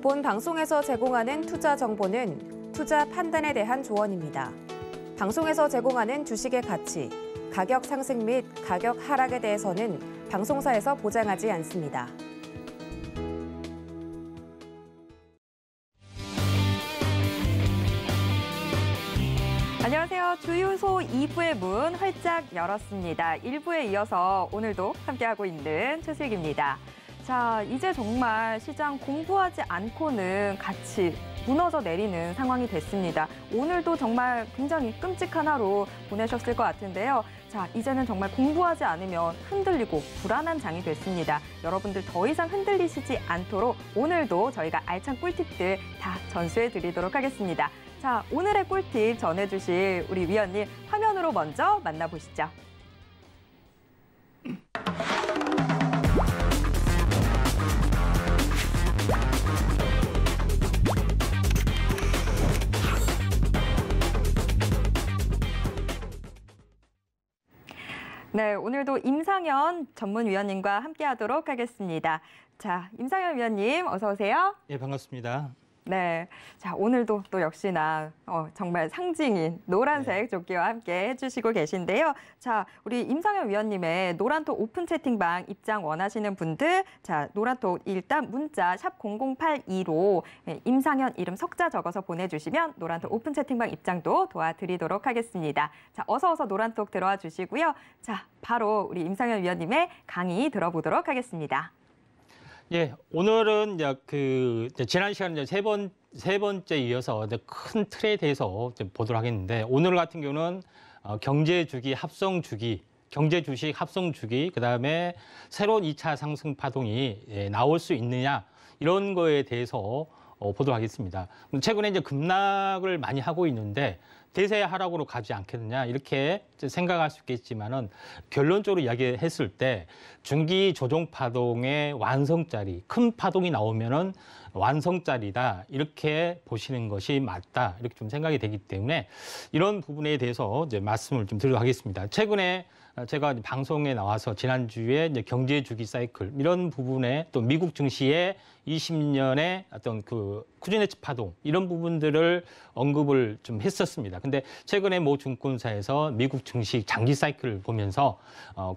본 방송에서 제공하는 투자 정보는 투자 판단에 대한 조언입니다. 방송에서 제공하는 주식의 가치, 가격 상승 및 가격 하락에 대해서는 방송사에서 보장하지 않습니다. 안녕하세요. 주유소 2부의 문 활짝 열었습니다. 1부에 이어서 오늘도 함께하고 있는 최수익입니다. 자, 이제 정말 시장 공부하지 않고는 같이 무너져 내리는 상황이 됐습니다. 오늘도 정말 굉장히 끔찍한 하루 보내셨을 것 같은데요. 자, 이제는 정말 공부하지 않으면 흔들리고 불안한 장이 됐습니다. 여러분들 더 이상 흔들리시지 않도록 오늘도 저희가 알찬 꿀팁들 다 전수해 드리도록 하겠습니다. 자, 오늘의 꿀팁 전해주실 우리 위원님 화면으로 먼저 만나보시죠. 네, 오늘도 임상현 전문위원님과 함께하도록 하겠습니다. 자, 임상현 위원님 어서 오세요. 예, 반갑습니다. 네, 자 오늘도 또 역시나 정말 상징인 노란색 조끼와 함께 해주시고 계신데요. 자, 우리 임상현 위원님의 노란톡 오픈 채팅방 입장 원하시는 분들, 자 노란톡 일단 문자 샵 0082로 임상현 이름 석자 적어서 보내주시면 노란톡 오픈 채팅방 입장도 도와드리도록 하겠습니다. 자, 어서 노란톡 들어와 주시고요. 자, 바로 우리 임상현 위원님의 강의 들어보도록 하겠습니다. 예, 오늘은 이제 지난 시간에 세 번째 이어서 큰 틀에 대해서 보도록 하겠는데, 오늘 같은 경우는 경제 주기, 합성 주기, 경제 주식 합성 주기, 그다음에 새로운 2차 상승 파동이 나올 수 있느냐, 이런 거에 대해서 보도록 하겠습니다. 최근에 이제 급락을 많이 하고 있는데 대세 하락으로 가지 않겠느냐, 이렇게 생각할 수 있겠지만은, 결론적으로 이야기했을 때 중기 조정 파동의 완성짜리, 큰 파동이 나오면은 완성짜리다, 이렇게 보시는 것이 맞다, 이렇게 좀 생각이 되기 때문에 이런 부분에 대해서 이제 말씀을 좀 드리도록 하겠습니다. 최근에 제가 방송에 나와서 지난주에 이제 경제 주기 사이클, 이런 부분에 또 미국 증시의 20년의 어떤 그 쿠즈네츠 파동, 이런 부분들을 언급을 좀 했었습니다. 근데 최근에 모 증권사에서 미국 증시 장기 사이클을 보면서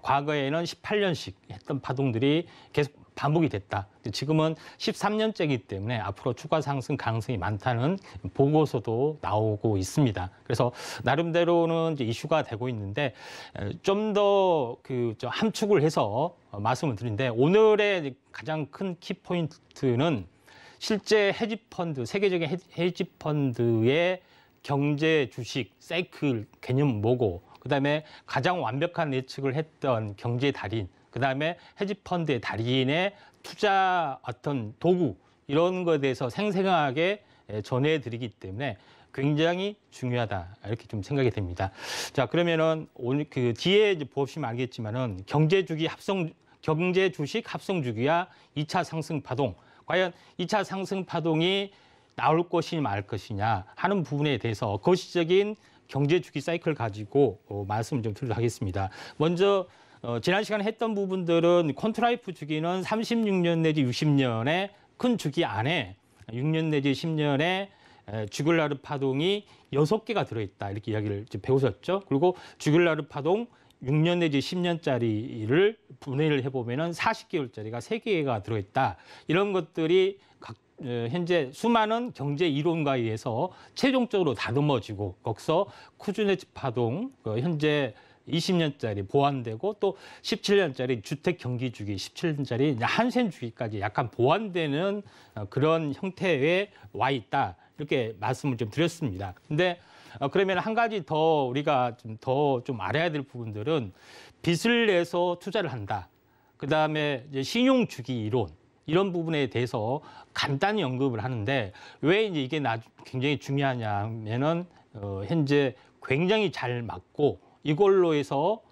과거에는 18년씩 했던 파동들이 계속 반복이 됐다. 지금은 13년째이기 때문에 앞으로 추가 상승 가능성이 많다는 보고서도 나오고 있습니다. 그래서 나름대로는 이제 이슈가 되고 있는데, 좀 더 함축을 해서 말씀을 드리는데, 오늘의 가장 큰 키포인트는 실제 헤지펀드, 세계적인 헤지펀드의 경제 주식 사이클 개념 뭐고, 그다음에 가장 완벽한 예측을 했던 경제 달인, 그다음에 헤지펀드의 달인의 투자 어떤 도구, 이런 것에 대해서 생생하게 전해드리기 때문에 굉장히 중요하다, 이렇게 좀 생각이 됩니다. 자, 그러면은 오늘 그 뒤에 이제 보시면 알겠지만은 경제 주식 합성 주기와 2차 상승 파동, 과연 2차 상승 파동이 나올 것이냐 말 것이냐 하는 부분에 대해서 거시적인 경제 주기 사이클 가지고 말씀을 좀 드리도록 하겠습니다. 먼저 지난 시간에 했던 부분들은 콘트라이프 주기는 36년 내지 60년의 큰 주기 안에 6년 내지 10년의 주글라르 파동이 6개가 들어있다, 이렇게 이야기를 배우셨죠. 그리고 주글라르 파동 6년 내지 10년짜리를 분해를 해보면은 40개월짜리가 3개가 들어있다. 이런 것들이 현재 수많은 경제 이론가에 의해서 최종적으로 다듬어지고, 거기서 쿠즈네츠 파동, 현재 20년짜리 보완되고, 또 17년짜리 주택 경기 주기, 17년짜리 한센 주기까지 약간 보완되는 그런 형태에 와 있다, 이렇게 말씀을 좀 드렸습니다. 근데 그러면 한 가지 더 우리가 좀 알아야 될 부분들은, 빚을 내서 투자를 한다, 그다음에 이제 신용 주기 이론, 이런 부분에 대해서 간단히 언급을 하는데, 왜 이제 이게 굉장히 중요하냐면은 현재 굉장히 잘 맞고, 이걸로 해서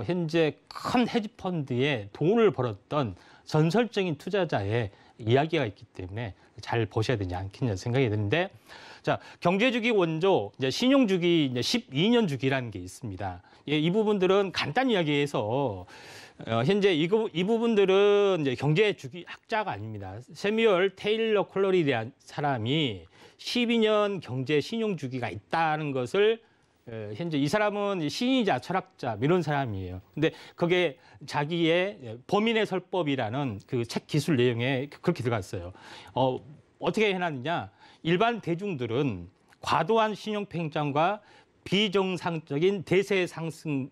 현재 큰 헤지펀드에 돈을 벌었던 전설적인 투자자의 이야기가 있기 때문에 잘 보셔야 되지 않겠냐 생각이 드는데, 자, 경제주기 원조, 이제 신용주기, 이제 12년 주기라는 게 있습니다. 예, 이 부분들은 간단히 이야기해서 현재 이 부분들은 이제 경제주기 학자가 아닙니다. 세뮤얼 테일러 콜러리라는 사람이 12년 경제 신용주기가 있다는 것을 현재 이 사람은 신이자 철학자 이런 사람이에요. 근데 그게 자기의 범인의 설법이라는 그 책 기술 내용에 그렇게 들어갔어요. 어떻게 해놨느냐? 일반 대중들은 과도한 신용 팽창과 비정상적인 대세 상승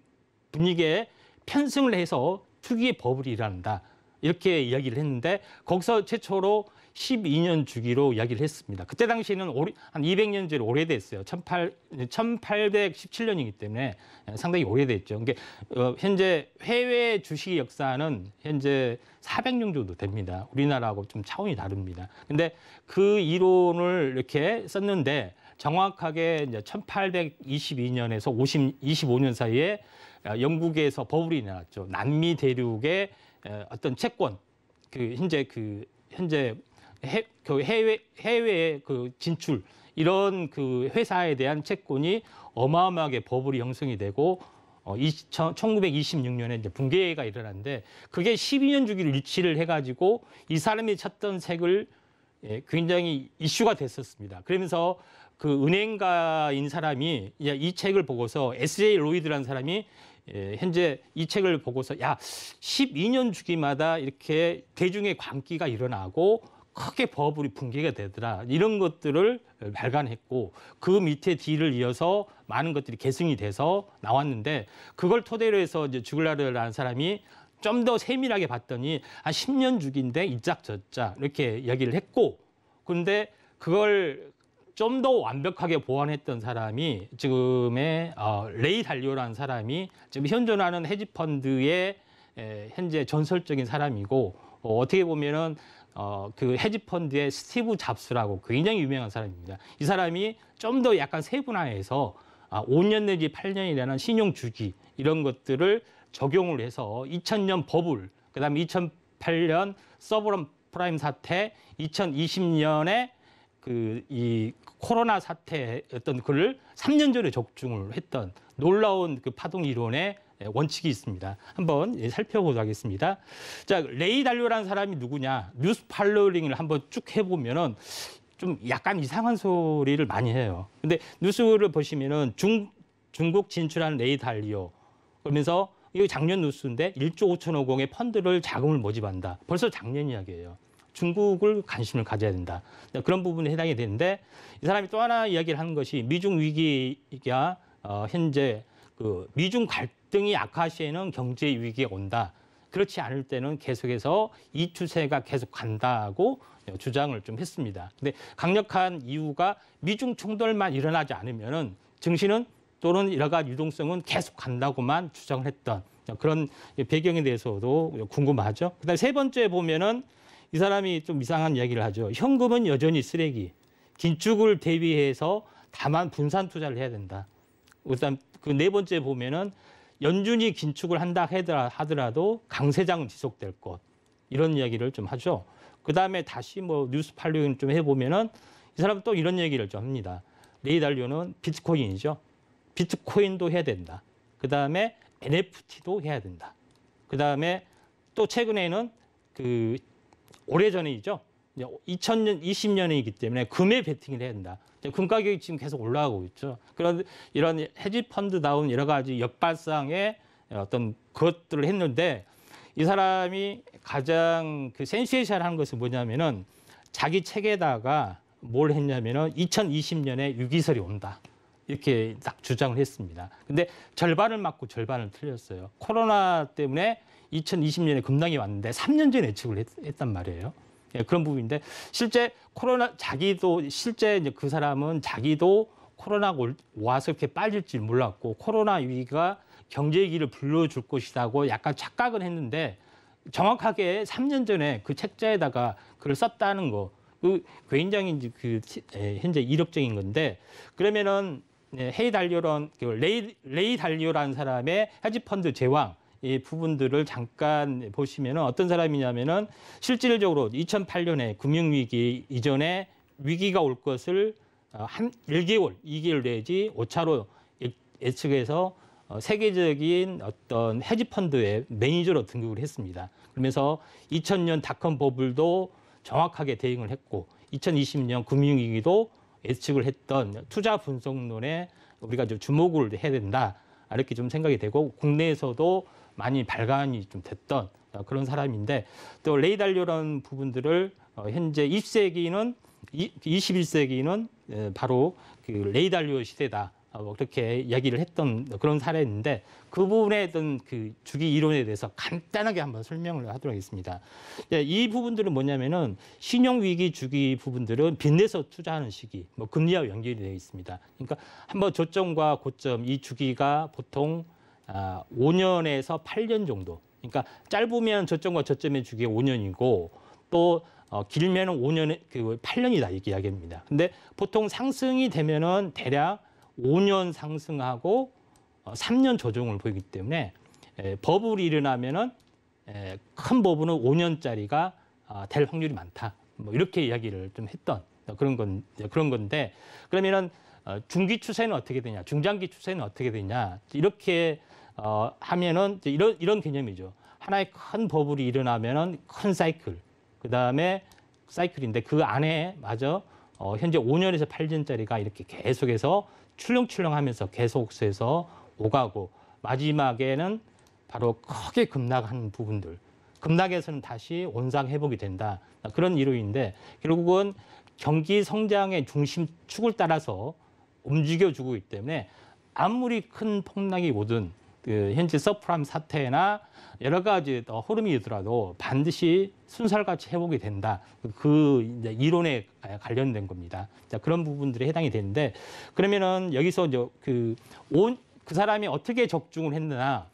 분위기에 편승을 해서 투기의 버블이 일어난다. 이렇게 이야기를 했는데 거기서 최초로 12년 주기로 이야기를 했습니다. 그때 당시에는 한 200년 전에 오래됐어요. 1817년이기 때문에 상당히 오래됐죠. 그러니까 현재 해외 주식 역사는 현재 400년 정도 됩니다. 우리나라하고 좀 차원이 다릅니다. 근데 그 이론을 이렇게 썼는데 정확하게 이제 1822년에서 25년 사이에 영국에서 버블이 나왔죠. 남미 대륙의 어떤 채권, 현재 해외 그 진출 이런 그 회사에 대한 채권이 어마어마하게 버블이 형성이 되고 1926년에 이제 붕괴가 일어났는데 그게 12년 주기를 유치를 해가지고 이 사람이 찾던 책을 굉장히 이슈가 됐었습니다. 그러면서 그 은행가인 사람이 이 책을 보고서 S.J. 로이드라는 사람이 현재 이 책을 보고서 12년 주기마다 이렇게 대중의 광기가 일어나고 크게 버블이 붕괴가 되더라. 이런 것들을 발간했고 그 밑에 뒤를 이어서 많은 것들이 계승이 돼서 나왔는데 그걸 토대로 해서 이제 주글라르라는 사람이 좀 더 세밀하게 봤더니 한 10년 주기인데 이짝저짝 이렇게 이야기를 했고 그런데 그걸 좀 더 완벽하게 보완했던 사람이 지금의 레이 달리오라는 사람이 지금 현존하는 헤지펀드의 현재 전설적인 사람이고 어떻게 보면은 그 헤지펀드의 스티브 잡스라고 굉장히 유명한 사람입니다. 이 사람이 좀 더 약간 세분화해서 5년 내지 8년이라는 신용 주기 이런 것들을 적용을 해서 2000년 버블, 그다음에 2008년 서브프라임 프라임 사태, 2020년에 이 코로나 사태였던 그를 3년 전에 적중을 했던 놀라운 그 파동 이론의 원칙이 있습니다. 한번 살펴보도록 하겠습니다. 자, 레이 달리오라는 사람이 누구냐? 뉴스 팔로잉을 한번 쭉 해보면은 좀 약간 이상한 소리를 많이 해요. 근데 뉴스를 보시면은 중국 진출한 레이 달리오 그러면서 이거 작년 뉴스인데 1조 5,500억의 펀드를 자금을 모집한다. 벌써 작년 이야기예요. 중국을 관심을 가져야 된다. 그런 부분에 해당이 되는데 이 사람이 또 하나 이야기를 하는 것이 미중 위기가 현재 그 미중 갈등이 악화 시에는 경제 위기가 온다. 그렇지 않을 때는 계속해서 이 추세가 계속 간다고 주장을 좀 했습니다. 근데 강력한 이유가 미중 충돌만 일어나지 않으면은 증시는 또는 여러 가지 유동성은 계속 간다고만 주장을 했던 그런 배경에 대해서도 궁금하죠. 그다음에 세 번째 보면은 이 사람이 좀 이상한 이야기를 하죠. 현금은 여전히 쓰레기. 긴축을 대비해서 다만 분산 투자를 해야 된다. 그다음 그 네 번째 보면은 연준이 긴축을 한다 하더라도 강세장은 지속될 것. 이런 이야기를 좀 하죠. 그다음에 다시 뭐 뉴스 팔로잉 좀 해보면은 이 사람은 또 이런 얘기를 좀 합니다. 레이 달리오는 비트코인이죠. 비트코인도 해야 된다. 그다음에 NFT도 해야 된다. 그다음에 또 최근에는 그 오래전이죠. 2000년, 20년이기 때문에 금에 베팅을 해야 된다. 금 가격이 지금 계속 올라가고 있죠. 이런 헤지펀드다운 여러 가지 역발상의 어떤 것들을 했는데 이 사람이 가장 그 센세이션한 것은 뭐냐면은 자기 책에다가 뭘 했냐면은 2020년에 유기설이 온다. 이렇게 딱 주장을 했습니다. 근데 절반을 맞고 절반을 틀렸어요. 코로나 때문에 2020년에 급락이 왔는데 3년 전에 예측을 했단 말이에요. 예, 그런 부분인데 실제 실제 이제 그 사람은 자기도 코로나가 와서 이렇게 빠질 줄 몰랐고 코로나 위기가 경제 위기를 불러줄 것이라고 약간 착각은 했는데 정확하게 3년 전에 그 책자에다가 글을 썼다는 거, 그 굉장히 현재 이력적인 건데 그러면은 헤이 달리오런 레이 달리오라는 사람의 헤지펀드 제왕 이 부분들을 잠깐 보시면은 어떤 사람이냐면은 실질적으로 2008년에 금융위기 이전에 위기가 올 것을 한 1개월, 2개월 내지 오차로 예측해서 세계적인 어떤 헤지펀드의 매니저로 등극을 했습니다. 그러면서 2000년 닷컴 버블도 정확하게 대응을 했고 2020년 금융위기도 예측을 했던 투자 분석론에 우리가 좀 주목을 해야 된다. 이렇게 좀 생각이 되고 국내에서도 많이 발간이 좀 됐던 그런 사람인데 또 레이 달리오라는 부분들을 현재 21세기는 바로 그 레이 달리오 시대다. 그렇게 이야기를 했던 그런 사례인데 그 부분의 어떤 그 주기 이론에 대해서 간단하게 한번 설명을 하도록 하겠습니다. 이 부분들은 뭐냐면은 신용위기 주기 부분들은 빚내서 투자하는 시기, 뭐 금리와 연결이 되어 있습니다. 그러니까 한번 저점과 고점 이 주기가 보통 5년에서 8년 정도. 그러니까 짧으면 저점과 저점의 주기가 5년이고 또 길면은 8년이다 이렇게 이야기합니다. 근데 보통 상승이 되면은 대략 5년 상승하고 3년 조정을 보이기 때문에 버블이 일어나면은 큰 버블은 5년짜리가 될 확률이 많다. 뭐 이렇게 이야기를 좀 했던 그런 건데 그러면은 중기 추세는 어떻게 되냐, 중장기 추세는 어떻게 되냐 이렇게 하면은 이런 개념이죠. 하나의 큰 버블이 일어나면은 큰 사이클, 그 다음에 사이클인데 그 안에 마저 현재 5년에서 8년짜리가 이렇게 계속해서 출렁출렁하면서 계속해서 오가고 마지막에는 바로 크게 급락하는 부분들, 급락에서는 다시 원상 회복이 된다. 그런 이론인데 결국은 경기 성장의 중심축을 따라서 움직여주고 있기 때문에 아무리 큰 폭락이 오든 현재 서프라임 사태나 여러 가지 흐름이더라도 반드시 순살같이 회복이 된다. 그 이제 이론에 관련된 겁니다. 자, 그런 부분들에 해당이 되는데 그러면은 여기서 이제 그 사람이 어떻게 적중을 했느냐.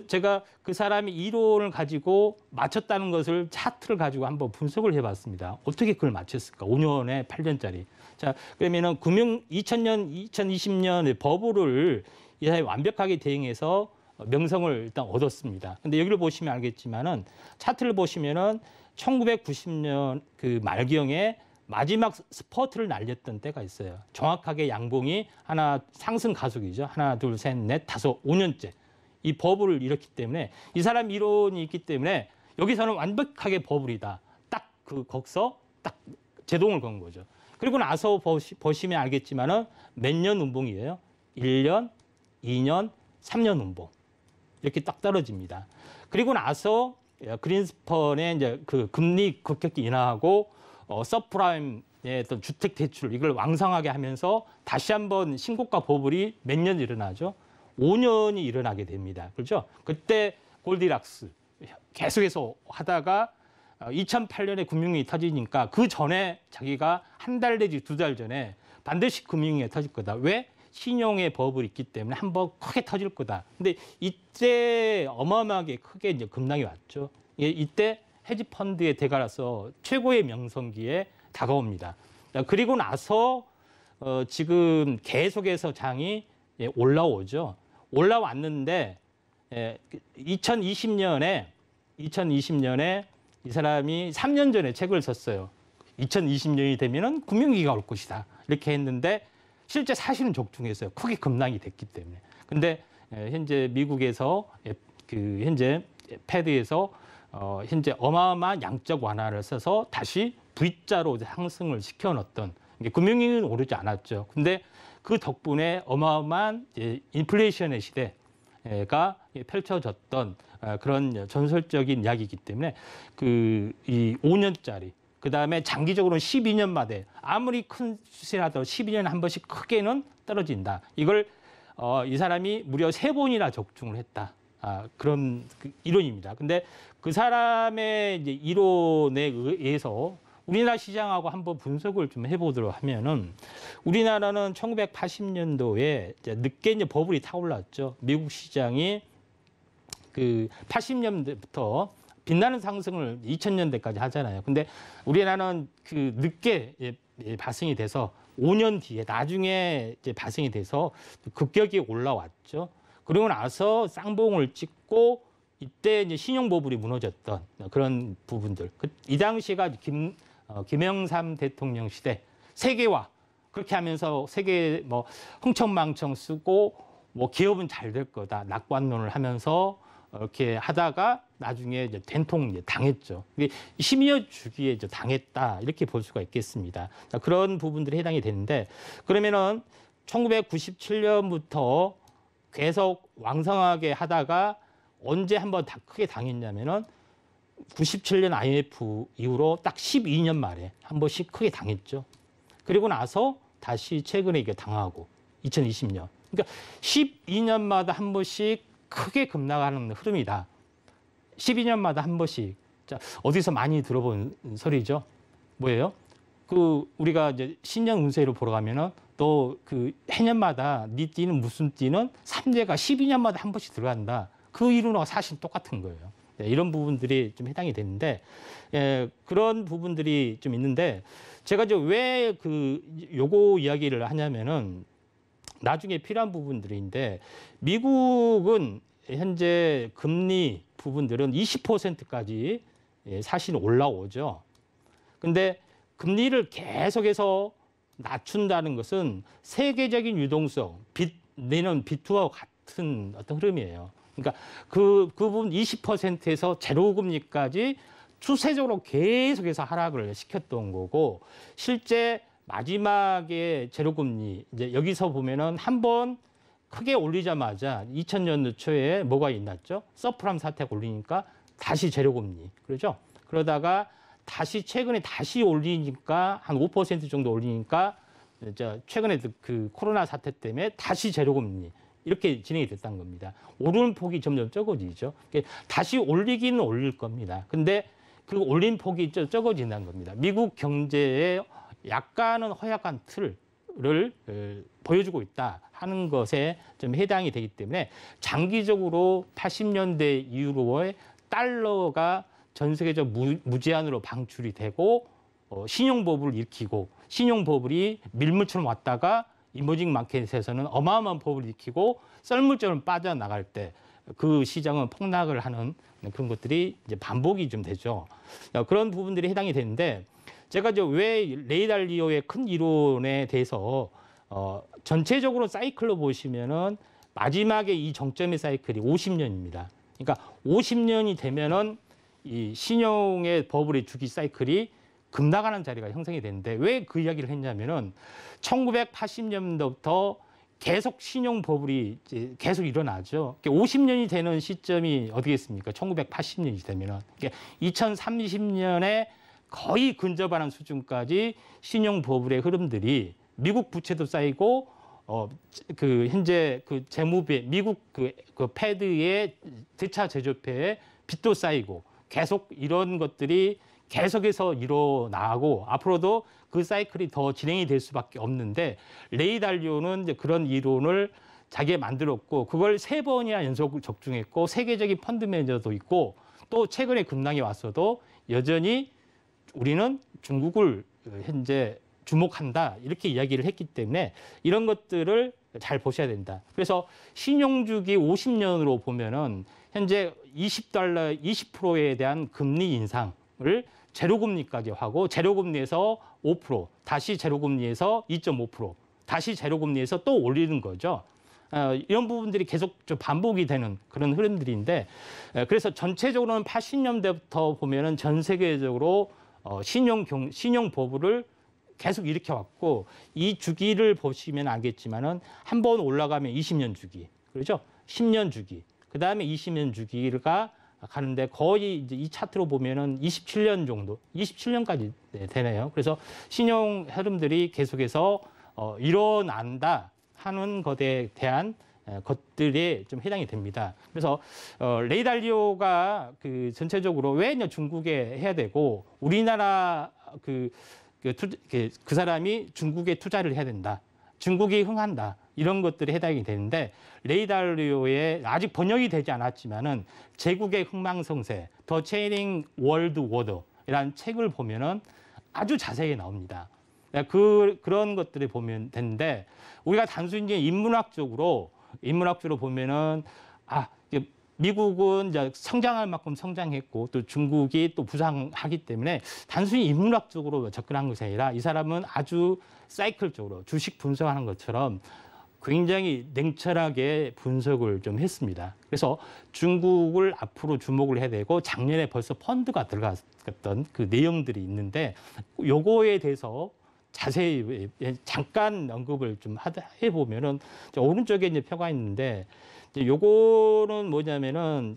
제가 그 사람이 이론을 가지고 맞췄다는 것을 차트를 가지고 한번 분석을 해봤습니다. 어떻게 그걸 맞췄을까? 5년에 8년짜리. 자, 그러면은 2000년, 2020년의 버블을 이 사람이 완벽하게 대응해서 명성을 일단 얻었습니다. 근데 여기를 보시면 알겠지만은 차트를 보시면은 1990년 그 말경에 마지막 스퍼트를 날렸던 때가 있어요. 정확하게 양봉이 상승 가속이죠. 하나, 둘, 셋, 넷, 다섯, 5년째. 이 버블을 일으켰기 때문에 이 사람 이론이 있기 때문에 여기서는 완벽하게 버블이다. 딱 거기서 딱 제동을 건 거죠. 그리고 나서 보시면 알겠지만은 몇 년 운봉이에요? 1년, 2년, 3년 운봉. 이렇게 딱 떨어집니다. 그리고 나서 그린스펀의 이제 그 금리 급격히 인하하고 서프라임의 어떤 주택 대출 이걸 왕성하게 하면서 다시 한번 신고가 버블이 몇 년 일어나죠? 5년이 일어나게 됩니다. 그렇죠? 그때 골디락스 계속해서 하다가 2008년에 금융위기 터지니까 그 전에 자기가 한 달 내지 2달 전에 반드시 금융위기가 터질 거다. 왜? 신용의 버블이 있기 때문에 한번 크게 터질 거다. 근데 이때 어마어마하게 크게 이제 급락이 왔죠. 이때 헤지펀드의 대가라서 최고의 명성기에 다가옵니다. 그리고 나서 지금 계속해서 장이 올라오죠. 올라왔는데 2020년에 이 사람이 3년 전에 책을 썼어요. 2020년이 되면은 금융위기가 올 것이다. 이렇게 했는데 실제 사실은 적중했어요. 크게 급락이 됐기 때문에. 근데 현재 미국에서 현재 패드에서 현재 어마어마한 양적 완화를 써서 다시 V자로 상승을 시켜놓았던 금융위기는 오르지 않았죠. 근데 그 덕분에 어마어마한 인플레이션의 시대가 펼쳐졌던 그런 전설적인 이야기이기 때문에 이 5년짜리 그다음에 장기적으로는 12년 만에 아무리 큰 수세라도 12년에 한 번씩 크게는 떨어진다. 이걸 이 사람이 무려 3번이나 적중을 했다. 그런 이론입니다. 근데 그 사람의 이제 이론에 의해서 우리나라 시장하고 한번 분석을 좀 해보도록 하면은 우리나라는 1980년도에 늦게 이제 버블이 타올랐죠. 미국 시장이 그 80년대부터 빛나는 상승을 2000년대까지 하잖아요. 근데 우리나라는 그 늦게 발생이 돼서 5년 뒤에 나중에 이제 발생이 돼서 급격히 올라왔죠. 그리고 나서 쌍봉을 찍고 이때 이제 신용버블이 무너졌던 그런 부분들. 이 당시가 김영삼 대통령 시대 세계화 그렇게 하면서 세계 뭐 흥청망청 쓰고 뭐 기업은 잘 될 거다 낙관론을 하면서 이렇게 하다가 나중에 이제 된통 당했죠. 이게 12년 주기에 이제 당했다 이렇게 볼 수가 있겠습니다. 자, 그런 부분들이 해당이 되는데 그러면은 1997년부터 계속 왕성하게 하다가 언제 한번 다 크게 당했냐면은 97년 IMF 이후로 딱 12년 만에 한 번씩 크게 당했죠. 그리고 나서 다시 최근에 이게 당하고 2020년. 그러니까 12년마다 한 번씩 크게 급락하는 흐름이다. 12년마다 한 번씩. 자, 어디서 많이 들어본 소리죠? 뭐예요? 우리가 이제 신년 운세를 보러 가면은 또 그 해년마다 네 띠는 무슨 띠는 3대가 12년마다 한 번씩 들어간다. 그 이론과 사실 똑같은 거예요. 네, 이런 부분들이 좀 해당이 되는데 그런 부분들이 좀 있는데 제가 이제 왜 요거 이야기를 하냐면은 나중에 필요한 부분들인데 미국은 현재 금리 부분들은 20%까지 사실 올라오죠. 근데 금리를 계속해서 낮춘다는 것은 세계적인 유동성, 내는 비투와 같은 어떤 흐름이에요. 그러니까 그 부분 20%에서 제로금리까지 추세적으로 계속해서 하락을 시켰던 거고 실제 마지막에 제로금리 이제 여기서 보면은 한번 크게 올리자마자 2000년도 초에 뭐가 있났죠? 서프라임 사태가 올리니까 다시 제로금리 그러죠? 그러다가 다시 최근에 다시 올리니까 한 5% 정도 올리니까 이제 최근에 그 코로나 사태 때문에 다시 제로금리 이렇게 진행이 됐다는 겁니다. 오르는 폭이 점점 적어지죠. 다시 올리기는 올릴 겁니다. 근데 그 올린 폭이 적어진다는 겁니다. 미국 경제에 약간은 허약한 틀을 보여주고 있다 하는 것에 좀 해당이 되기 때문에 장기적으로 80년대 이후로의 달러가 전 세계적 무제한으로 방출이 되고 신용버블을 일으키고 신용버블이 밀물처럼 왔다가 이머징 마켓에서는 어마어마한 버블을 일으키고 썰물처럼 빠져나갈 때 그 시장은 폭락을 하는 그런 것들이 이제 반복이 좀 되죠. 그런 부분들이 해당이 되는데 제가 이제 왜 레이 달리오의 큰 이론에 대해서 전체적으로 사이클로 보시면은 마지막에 이 정점의 사이클이 50년입니다. 그러니까 50년이 되면은 이 신용의 버블의 주기 사이클이 급락하는 자리가 형성이 되는데 왜 그 이야기를 했냐면은 1980년부터 계속 신용 버블이 이제 계속 일어나죠. 50년이 되는 시점이 어디겠습니까? 1980년이 되면은 2030년에 거의 근접하는 수준까지 신용 버블의 흐름들이 미국 부채도 쌓이고 현재 그 재무비 미국 그 패드의 대차 제조패에 빚도 쌓이고 계속 이런 것들이 계속해서 일어나고 앞으로도 그 사이클이 더 진행이 될 수밖에 없는데 레이 달리오는 이제 그런 이론을 자기가 만들었고 그걸 3번이나 연속 적중했고 세계적인 펀드 매니저도 있고 또 최근에 급락이 왔어도 여전히 우리는 중국을 현재 주목한다 이렇게 이야기를 했기 때문에 이런 것들을 잘 보셔야 된다. 그래서 신용주기 50년으로 보면은 현재 $20 20%에 대한 금리 인상을 제로금리까지 하고 제로금리에서 5% 다시 제로금리에서 2.5% 다시 제로금리에서 또 올리는 거죠. 이런 부분들이 계속 좀 반복이 되는 그런 흐름들인데 그래서 전체적으로는 80년대부터 보면은 전 세계적으로 신용 버블을 계속 일으켜왔고 이 주기를 보시면 알겠지만은 한 번 올라가면 20년 주기, 그렇죠? 10년 주기, 그 다음에 20년 주기가 가는데 거의 이제 이 차트로 보면은 27년 정도, 27년까지 되네요. 그래서 신용 흐름들이 계속해서 일어난다 하는 것에 대한 것들에 좀 해당이 됩니다. 그래서 레이 달리오가 그 전체적으로 왜 중국에 해야 되고 우리나라 그 사람이 중국에 투자를 해야 된다. 중국이 흥한다. 이런 것들이 해당이 되는데 레이 달리오의 아직 번역이 되지 않았지만은 제국의 흥망성쇠, 더 체인잉 월드 워더라는 책을 보면은 아주 자세히 나옵니다. 그런 것들을 보면 되는데 우리가 단순히 인문학적으로 보면은 미국은 이제 성장할 만큼 성장했고 또 중국이 또 부상하기 때문에 단순히 인문학적으로 접근한 것이 아니라 이 사람은 아주 사이클적으로 주식 분석하는 것처럼 굉장히 냉철하게 분석을 좀 했습니다. 그래서 중국을 앞으로 주목을 해야 되고 작년에 벌써 펀드가 들어갔던 그 내용들이 있는데 요거에 대해서 자세히 잠깐 언급을 좀 해보면은 오른쪽에 이제 표가 있는데 요거는 뭐냐면은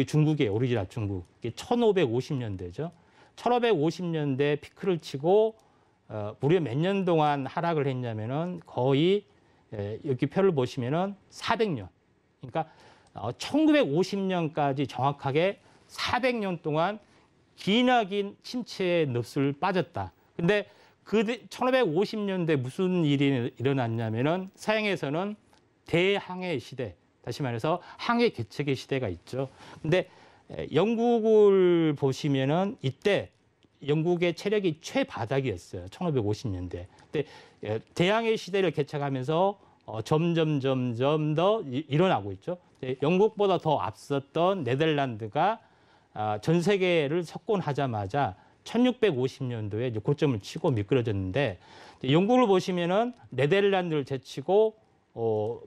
중국의 오리지널 중국 1550년대죠. 1550년대 피크를 치고 무려 몇 년 동안 하락을 했냐면은 거의 여기 표를 보시면은 400년. 그러니까 1950년까지 정확하게 400년 동안 기나긴 침체의 늪을 빠졌다. 근데 그 1550년대 무슨 일이 일어났냐면은 서양에서는 대항해 시대, 다시 말해서 항해 개척의 시대가 있죠. 근데 영국을 보시면은 이때 영국의 체력이 최바닥이었어요. 1550년대. 근데 대항해 시대를 개척하면서 점점 더 일어나고 있죠. 영국보다 더 앞섰던 네덜란드가 전 세계를 석권하자마자 1650년도에 이제 고점을 치고 미끄러졌는데 영국을 보시면은 네덜란드를 제치고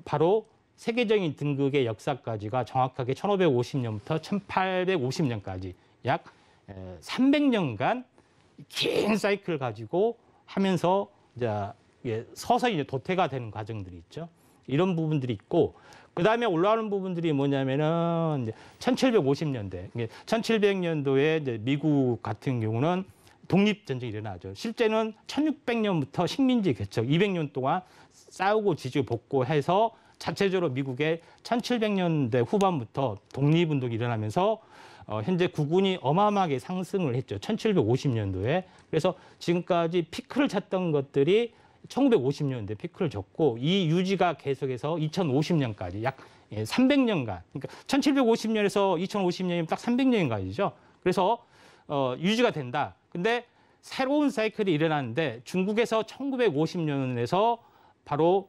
바로 세계적인 등극의 역사까지가 정확하게 1550년부터 1850년까지 약 300년간 긴 사이클을 가지고 하면서 이제 서서히 이제 도태가 되는 과정들이 있죠. 이런 부분들이 있고 그다음에 올라오는 부분들이 뭐냐면은 이제 1750년대, 1700년도에 이제 미국 같은 경우는 독립전쟁이 일어나죠. 실제는 1600년부터 식민지 개척 200년 동안 싸우고 지지고 복고해서 자체적으로 미국의 1700년대 후반부터 독립운동이 일어나면서 현재 국군이 어마어마하게 상승을 했죠. 1750년도에. 그래서 지금까지 피크를 쳤던 것들이 1950년대 피크를 줬고 이 유지가 계속해서 2050년까지 약 300년간, 그러니까 1750년에서 2050년이면 딱 300년간이죠. 그래서 유지가 된다. 근데 새로운 사이클이 일어나는데 중국에서 1950년에서 바로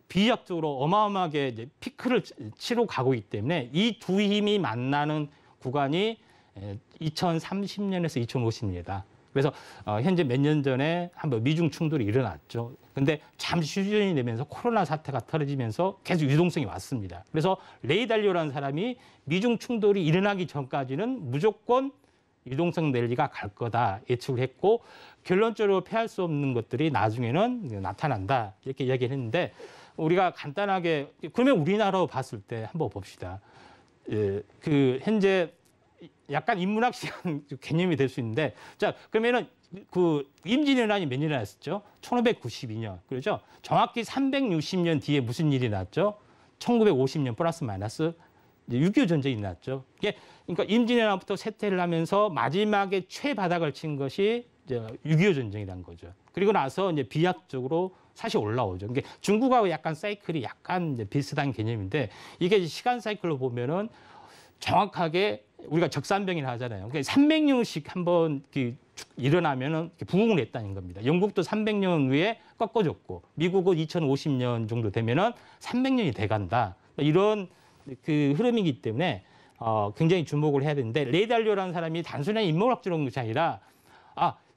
비약적으로 어마어마하게 이제 피크를 치러 가고 있기 때문에 이 두 힘이 만나는 구간이 2030년에서 2050년이다. 그래서 현재 몇 년 전에 한번 미중 충돌이 일어났죠. 근데 잠시 휴전이 되면서 코로나 사태가 터지면서 계속 유동성이 왔습니다. 그래서 레이 달리오라는 사람이 미중 충돌이 일어나기 전까지는 무조건 유동성 랠리가 갈 거다 예측을 했고 결론적으로 피할 수 없는 것들이 나중에는 나타난다 이렇게 이야기를 했는데 우리가 간단하게 그러면 우리나라로 봤을 때 한번 봅시다. 그 현재 약간 인문학 시간 개념이 될 수 있는데 자 그러면은 그 임진왜란이 몇 년이나 했었죠? 1592년 그렇죠? 정확히 360년 뒤에 무슨 일이 났죠? 1950년 플러스 마이너스 6.25 전쟁이 났죠. 이게 그러니까 임진왜란부터 쇠퇴를 하면서 마지막에 최바닥을 친 것이 이제 6.25 전쟁이라는 거죠. 그리고 나서 이제 비약적으로 사실 올라오죠. 그러니까 중국하고 약간 사이클이 약간 이제 비슷한 개념인데 이게 시간 사이클로 보면은 정확하게 우리가 적산병이라 하잖아요. 그러니까 300년씩 한번 일어나면은 부흥을 했다는 겁니다. 영국도 300년 후에 꺾어졌고 미국은 2050년 정도 되면은 300년이 돼간다. 이런 그 흐름이기 때문에 굉장히 주목을 해야 되는데 레이 달리오라는 사람이 단순한 인문학적인 것이 아니라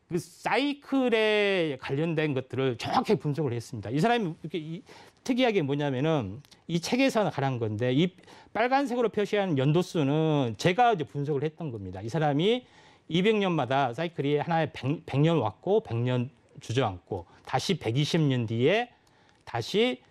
그 사이클에 관련된 것들을 정확하게 분석을 했습니다. 이 사람이 이렇게 특이하게 뭐냐면은 이 책에서 가난 건데 이 빨간색으로 표시한 연도수는 제가 이제 분석을 했던 겁니다. 이 사람이 200년마다 사이클이 하나에 100년 왔고 100년 주저앉고 다시 120년 뒤에 다시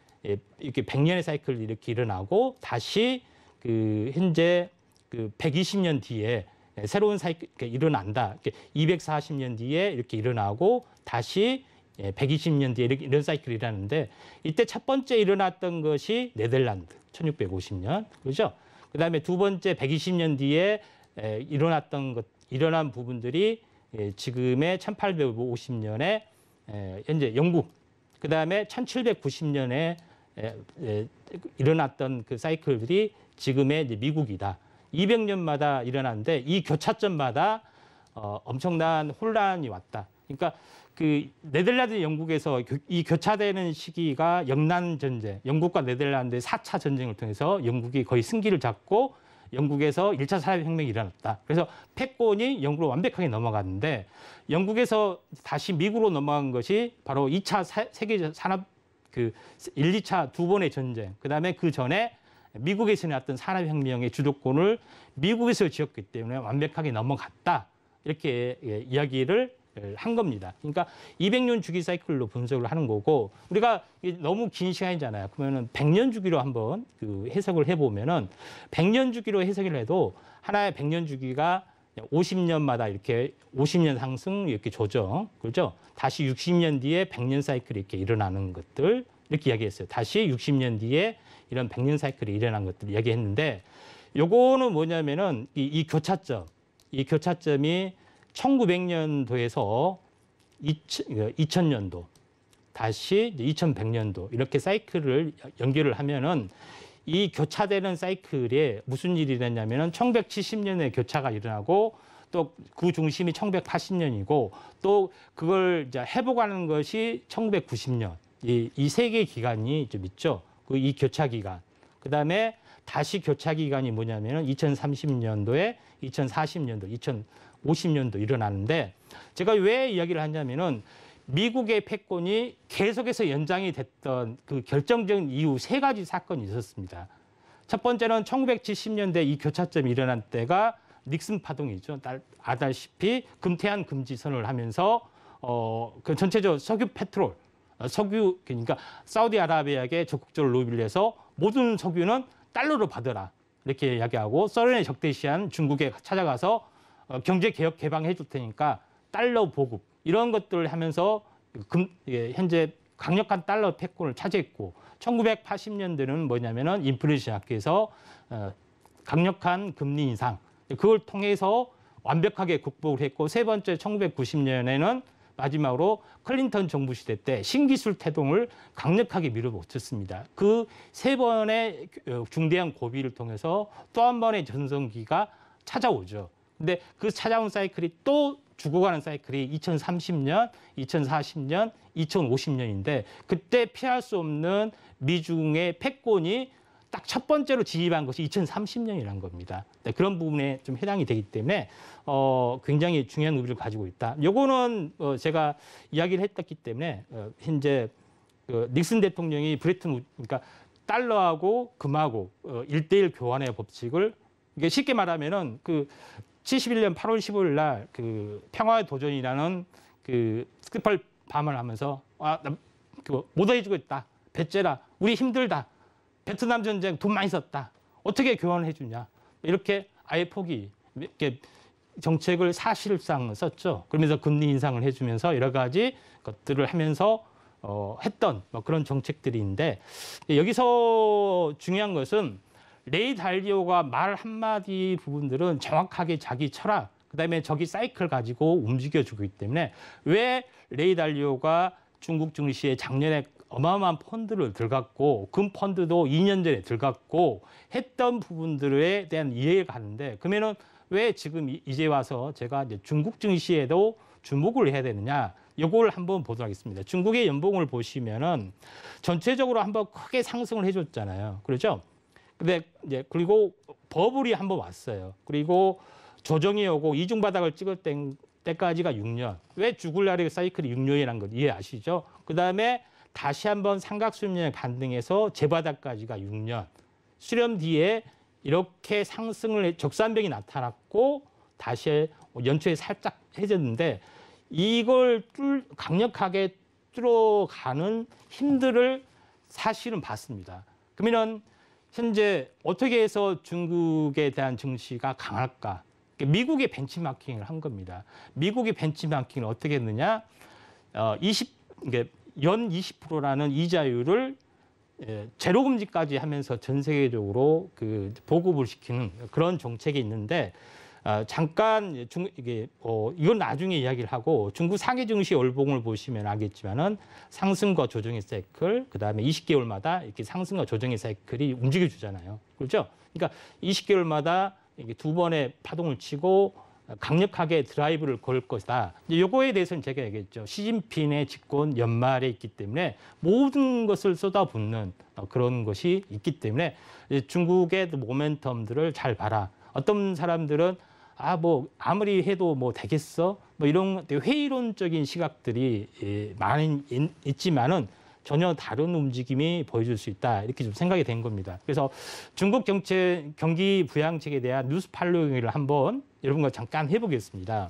이렇게 100년의 사이클이 이렇게 일어나고 다시 그 현재 그 120년 뒤에 새로운 사이클이 일어난다. 240년 뒤에 이렇게 일어나고 다시 120년 뒤에 이런 사이클이 일어나는데 이때 첫 번째 일어났던 것이 네덜란드 1650년 그렇죠? 그다음에 두 번째 120년 뒤에 일어난 부분들이 지금의 1850년에 현재 영국 그다음에 1790년에 일어났던 그 사이클들이 지금의 이제 미국이다. 200년마다 일어났는데 이 교차점마다 엄청난 혼란이 왔다. 그러니까 그 네덜란드 영국에서 이 교차되는 시기가 영난 전쟁, 영국과 네덜란드의 4차 전쟁을 통해서 영국이 거의 승기를 잡고 영국에서 1차 산업혁명이 일어났다. 그래서 패권이 영국으로 완벽하게 넘어갔는데 영국에서 다시 미국으로 넘어간 것이 바로 2차 세계 산업 1, 2차 두 번의 전쟁, 그다음에 그 전에 미국에서 일어났던 산업혁명의 주도권을 미국에서 쥐었기 때문에 완벽하게 넘어갔다. 이렇게 이야기를 한 겁니다. 그러니까 200년 주기 사이클로 분석을 하는 거고, 우리가 너무 긴 시간이잖아요. 그러면은 100년 주기로 한번 그 해석을 해보면은 100년 주기로 해석을 해도 하나의 100년 주기가 50년마다 이렇게 50년 상승 이렇게 조정, 그렇죠? 다시 60년 뒤에 100년 사이클이 이렇게 일어나는 것들 이렇게 이야기했어요. 다시 60년 뒤에 이런 100년 사이클이 일어난 것들 이야기했는데, 요거는 뭐냐면은 이 교차점이 1900년도에서 2000년도, 다시 2100년도 이렇게 사이클을 연결을 하면은 이 교차되는 사이클에 무슨 일이 일어났냐면은 1970년에 교차가 일어나고 또 그 중심이 1980년이고 또 그걸 이제 회복하는 것이 1990년. 이 세 개 기간이 좀 있죠. 이 교차 기간. 그다음에 다시 교차 기간이 뭐냐면은 2030년도에 2040년도, 2050년도 일어나는데, 제가 왜 이야기를 하냐면은 미국의 패권이 계속해서 연장이 됐던 그 결정적인 이유 세 가지 사건이 있었습니다. 첫 번째는 1970년대 이 교차점이 일어난 때가 닉슨 파동이죠. 알다시피 금태안 금지 선언을 하면서 그 전체적으로 석유 페트롤, 석유, 그러니까 사우디아라비아에게 적극적으로 로비를 해서 모든 석유는 달러로 받아라 이렇게 이야기하고, 소련에 적대시한 중국에 찾아가서 경제 개혁 개방해 줄 테니까 달러 보급 이런 것들을 하면서 현재 강력한 달러 패권을 차지했고, 1980년대는 뭐냐면은 인플레이션 시작해서 강력한 금리 인상, 그걸 통해서 완벽하게 극복을 했고, 세 번째 1990년에는 마지막으로 클린턴 정부 시대 때 신기술 태동을 강력하게 밀어붙였습니다. 그 세 번의 중대한 고비를 통해서 또 한 번의 전성기가 찾아오죠. 근데 그 찾아온 사이클이 또 죽어가는 사이클이 2030년, 2040년, 2050년인데, 그때 피할 수 없는 미중의 패권이 딱 첫 번째로 진입한 것이 2030년이라는 겁니다. 네, 그런 부분에 좀 해당이 되기 때문에 굉장히 중요한 의미를 가지고 있다. 요거는 제가 이야기를 했기 때문에 현재 닉슨 대통령이 그러니까 달러하고 금하고 1대1 교환의 법칙을, 이게 쉽게 말하면은 71년 8월 15일 날 그 평화의 도전이라는 그 스크팔 밤을 하면서 못 해주고 있다. 배째라. 우리 힘들다. 베트남 전쟁 돈 많이 썼다. 어떻게 교환을 해주냐. 이렇게 아예 포기. 이렇게 정책을 사실상 썼죠. 그러면서 금리 인상을 해주면서 여러 가지 것들을 하면서 했던 그런 정책들인데, 여기서 중요한 것은 레이 달리오가 말 한마디 부분들은 정확하게 자기 철학, 그다음에 저기 사이클 가지고 움직여주고 있기 때문에, 왜 레이 달리오가 중국 증시에 작년에 어마어마한 펀드를 들어갔고 그 펀드도 2년 전에 들어갔고 했던 부분들에 대한 이해가 가는데, 그러면은 왜 지금 이제 와서 제가 이제 중국 증시에도 주목을 해야 되느냐, 이걸 한번 보도록 하겠습니다. 중국의 연봉을 보시면은 전체적으로 한번 크게 상승을 해줬잖아요. 그렇죠? 근데 이제 그리고 버블이 한번 왔어요. 그리고 조정이 오고 이중 바닥을 찍을 때까지가 6년. 왜 죽을라리 사이클이 6년이라는 걸 이해하시죠? 그다음에 다시 한번 삼각수렴 반등해서 재바닥까지가 6년. 수렴 뒤에 이렇게 상승을 적산병이 나타났고 다시 연초에 살짝 해졌는데, 이걸 강력하게 뚫어가는 힘들을 사실은 봤습니다. 그러면은 현재 어떻게 해서 중국에 대한 증시가 강할까? 미국의 벤치마킹을 한 겁니다. 미국의 벤치마킹을 어떻게 했느냐? 연 20%라는 이자율을 제로금리까지 하면서 전 세계적으로 보급을 시키는 그런 정책이 있는데, 잠깐 이건 나중에 이야기를 하고, 중국 상해 증시 월봉을 보시면 알겠지만은 상승과 조정의 사이클, 그다음에 20개월마다 이렇게 상승과 조정의 사이클이 움직여 주잖아요. 그렇죠? 그러니까 20개월마다 이게 두 번의 파동을 치고 강력하게 드라이브를 걸 것이다. 요거에 대해서는 제가 얘기했죠. 시진핑의 집권 연말에 있기 때문에 모든 것을 쏟아붓는 그런 것이 있기 때문에 중국의 모멘텀들을 잘 봐라. 어떤 사람들은 뭐 아무리 해도 뭐 되겠어? 뭐 이런 회의론적인 시각들이 많이 있지만은 전혀 다른 움직임이 보여줄 수 있다. 이렇게 좀 생각이 된 겁니다. 그래서 중국 경기 부양책에 대한 뉴스 팔로잉을 한번 여러분과 잠깐 해보겠습니다.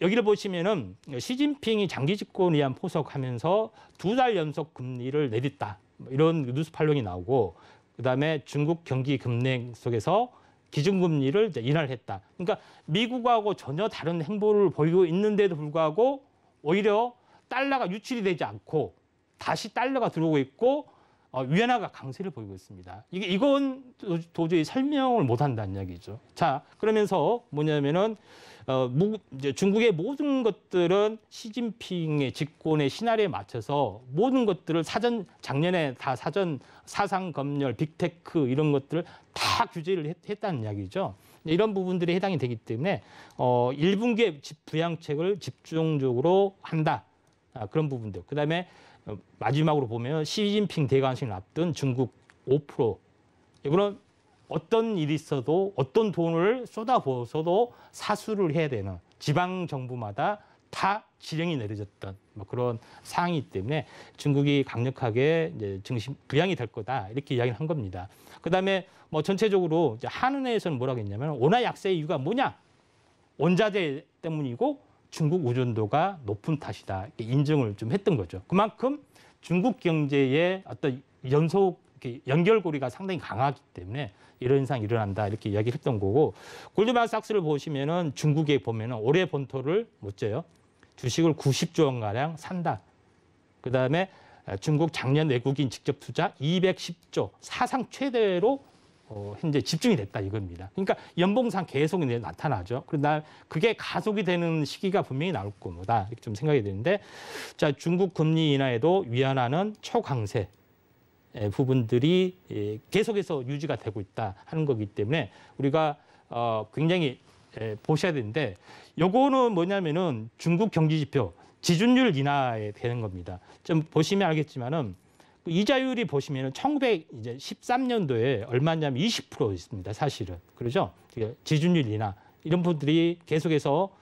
여기를 보시면은 시진핑이 장기 집권을 위한 포석하면서 2달 연속 금리를 내렸다. 이런 뉴스 팔로잉이 나오고 그다음에 중국 경기 급냉 속에서 기준금리를 이제 인하를 했다. 그러니까 미국하고 전혀 다른 행보를 보이고 있는데도 불구하고 오히려 달러가 유출이 되지 않고 다시 달러가 들어오고 있고 위안화가 강세를 보이고 있습니다. 이건 도저히 설명을 못한다는 이야기죠. 자, 그러면서 뭐냐면은 이제 중국의 모든 것들은 시진핑의 집권의 시나리오에 맞춰서 모든 것들을 작년에 다 사상 검열, 빅테크 이런 것들을 다 규제를 했다는 이야기죠. 이런 부분들이 해당이 되기 때문에 1분기에 부양책을 집중적으로 한다. 그런 부분들. 그다음에 마지막으로 보면 시진핑 대관식을 앞둔 중국 5%. 이거는 어떤 일이 있어도 어떤 돈을 쏟아부어서도 사수를 해야 되는 지방 정부마다 다 지령이 내려졌던 그런 상황이기 때문에 중국이 강력하게 이제 증시 부양이 될 거다 이렇게 이야기를 한 겁니다. 그다음에 전체적으로 이제 한은회에서는 뭐라고 했냐면 원화 약세의 이유가 뭐냐? 원자재 때문이고 중국 의존도가 높은 탓이다. 이렇게 인정을 좀 했던 거죠. 그만큼 중국 경제의 어떤 연결고리가 상당히 강하기 때문에 이런 현상이 일어난다. 이렇게 이야기를 했던 거고 골드만삭스를 보시면은 중국에 보면은 올해 본토를 못져요. 주식을 90조 원가량 산다. 그다음에 중국 작년 외국인 직접 투자 210조 사상 최대로 현재 집중이 됐다 이겁니다. 그러니까 연봉상 계속 이제 나타나죠. 그러나 그게 가속이 되는 시기가 분명히 나올 겁니다. 이렇게 좀 생각이 되는데, 자 중국 금리 인하에도 위안화는 초강세 부분들이 계속해서 유지가 되고 있다 하는 거기 때문에 우리가 굉장히 보셔야 되는데, 요거는 뭐냐면은 중국 경기 지표 지준율 인하에 되는 겁니다. 좀 보시면 알겠지만은. 이자율이 보시면 1913년도에 얼마냐면 20% 있습니다. 사실은. 그러죠? 지준율 인하. 이런 분들이 계속해서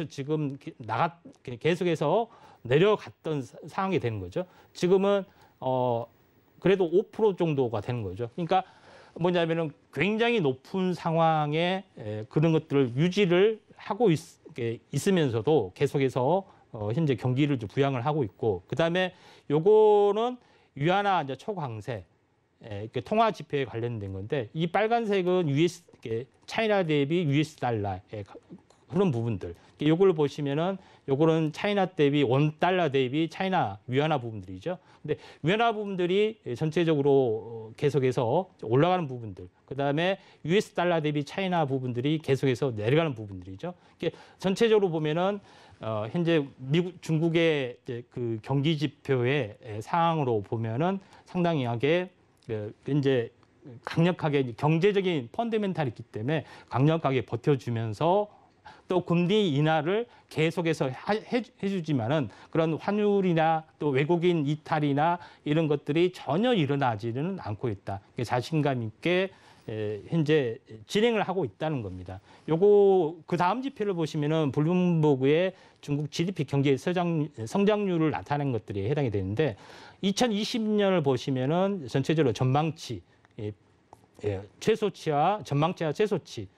지금 계속해서 내려갔던 상황이 되는 거죠. 지금은 그래도 5% 정도가 되는 거죠. 그러니까 뭐냐면은 굉장히 높은 상황에 그런 것들을 유지를 하고 있으면서도 계속해서 현재 경기를 좀 부양을 하고 있고, 그다음에 요거는 위안화 이제 초강세 통화 지표에 관련된 건데, 이 빨간색은 차이나 대비 US 달러의 그런 부분들. 요걸 보시면은 요거는 차이나 대비 원 달러 대비 차이나 위안화 부분들이죠. 근데 위안화 부분들이 전체적으로 계속해서 올라가는 부분들. 그다음에 US 달러 대비 차이나 부분들이 계속해서 내려가는 부분들이죠. 전체적으로 보면은 현재 중국의 그 경기 지표의 상황으로 보면은 상당하게 이제 강력하게 경제적인 펀더멘탈이 있기 때문에 강력하게 버텨주면서 또 금리 인하를 계속해서 해주지만은 그런 환율이나 또 외국인 이탈이나 이런 것들이 전혀 일어나지는 않고 있다. 자신감 있게 현재 진행을 하고 있다는 겁니다. 요거 그 다음 지표를 보시면은 블룸버그의 중국 GDP 경제 성장률을 나타낸 것들이 해당이 되는데, 2020년을 보시면은 전체적으로 전망치, 최소치와 전망치와 최소치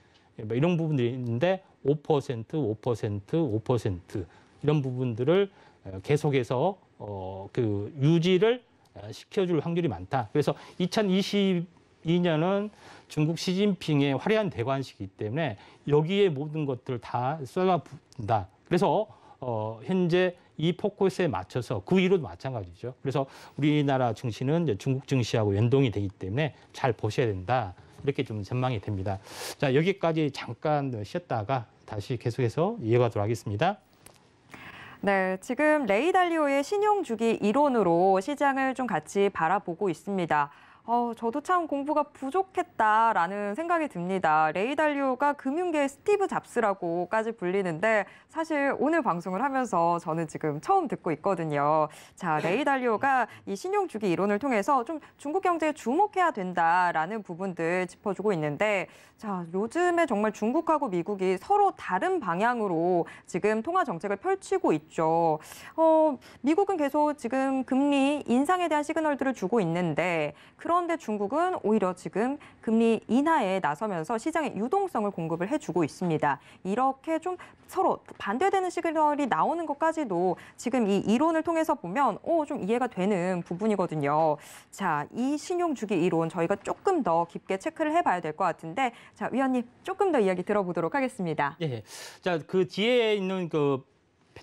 이런 부분들이 있는데 5%, 5% 이런 부분들을 계속해서 그 유지를 시켜줄 확률이 많다. 그래서 2022년은 중국 시진핑의 화려한 대관식이기 때문에 여기에 모든 것들 다 쏟아붓는다. 그래서 현재 이 포커스에 맞춰서 그 위로도 마찬가지죠. 그래서 우리나라 증시는 이제 중국 증시하고 연동이 되기 때문에 잘 보셔야 된다. 이렇게 좀 전망이 됩니다. 자, 여기까지 잠깐 쉬었다가 다시 계속해서 이어가도록 하겠습니다. 네, 지금 레이 달리오의 신용주기 이론으로 시장을 좀 같이 바라보고 있습니다. 저도 참 공부가 부족했다라는 생각이 듭니다. 레이 달리오가 금융계의 스티브 잡스라고까지 불리는데 사실 오늘 방송을 하면서 저는 지금 처음 듣고 있거든요. 자, 레이 달리오가 이 신용주기 이론을 통해서 좀 중국 경제에 주목해야 된다라는 부분들 짚어주고 있는데 자, 요즘에 정말 중국하고 미국이 서로 다른 방향으로 지금 통화 정책을 펼치고 있죠. 미국은 계속 지금 금리 인상에 대한 시그널들을 주고 있는데 그런데 중국은 오히려 지금 금리 인하에 나서면서 시장에 유동성을 공급을 해주고 있습니다. 이렇게 좀 서로 반대되는 시그널이 나오는 것까지도 지금 이 이론을 통해서 보면 좀 이해가 되는 부분이거든요. 자, 이 신용주기 이론 저희가 조금 더 깊게 체크를 해봐야 될 것 같은데 자, 위원님 조금 더 이야기 들어보도록 하겠습니다. 예. 자, 그 뒤에 있는 그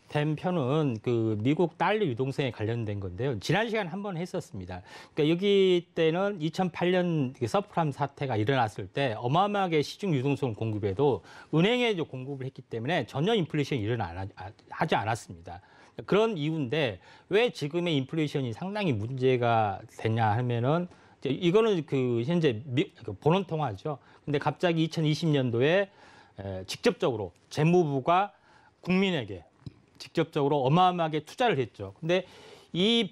편은 그 미국 달러 유동성에 관련된 건데요. 지난 시간에 한번 했었습니다. 그러니까 여기 때는 2008년 서프라임 사태가 일어났을 때 어마어마하게 시중 유동성 공급에도 은행에 공급을 했기 때문에 전혀 인플레이션이 일어나지 않았습니다. 그런 이유인데 왜 지금의 인플레이션이 상당히 문제가 되냐 하면은 이거는 그 현재 본원 통화죠. 근데 갑자기 2020년도에 직접적으로 재무부가 국민에게 직접적으로 어마어마하게 투자를 했죠. 근데 이게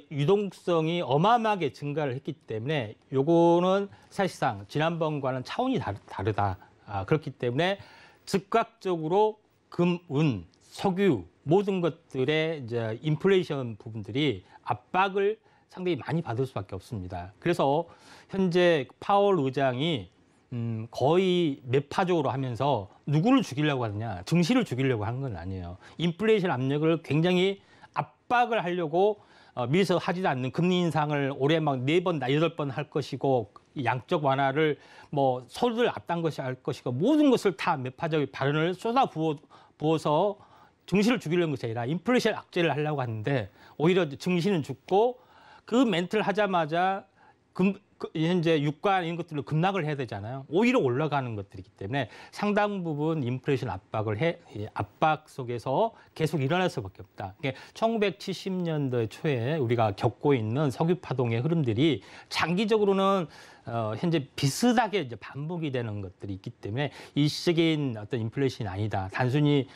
유동성이 어마어마하게 증가를 했기 때문에 요거는 사실상 지난번과는 차원이 다르다. 그렇기 때문에 즉각적으로 금, 은, 석유 모든 것들의 이제 인플레이션 부분들이 압박을 상당히 많이 받을 수밖에 없습니다. 그래서 현재 파월 의장이 거의 매파적으로 하면서 누구를 죽이려고 하느냐, 증시를 죽이려고 한 건 아니에요. 인플레이션 압력을 굉장히 압박을 하려고 미처 하지도 않는 금리 인상을 올해 막 4번, 8번 할 것이고 양적 완화를 뭐 서로를 앞단 것이 할 것이고 모든 것을 다 매파적인 발언을 쏟아 부어서 증시를 죽이려는 것이 아니라 인플레이션 악재를 하려고 하는데 오히려 증시는 죽고 그 멘트를 하자마자 현재 유가 이런 것들로 급락을 해야 되잖아요. 오히려 올라가는 것들이기 때문에 상당 부분 인플레이션 압박 속에서 계속 일어날 수밖에 없다. 1970년대 초에 우리가 겪고 있는 석유 파동의 흐름들이 장기적으로는 현재 비슷하게 이제 반복이 되는 것들이 있기 때문에 일시적인 어떤 인플레이션이 아니다. 단순히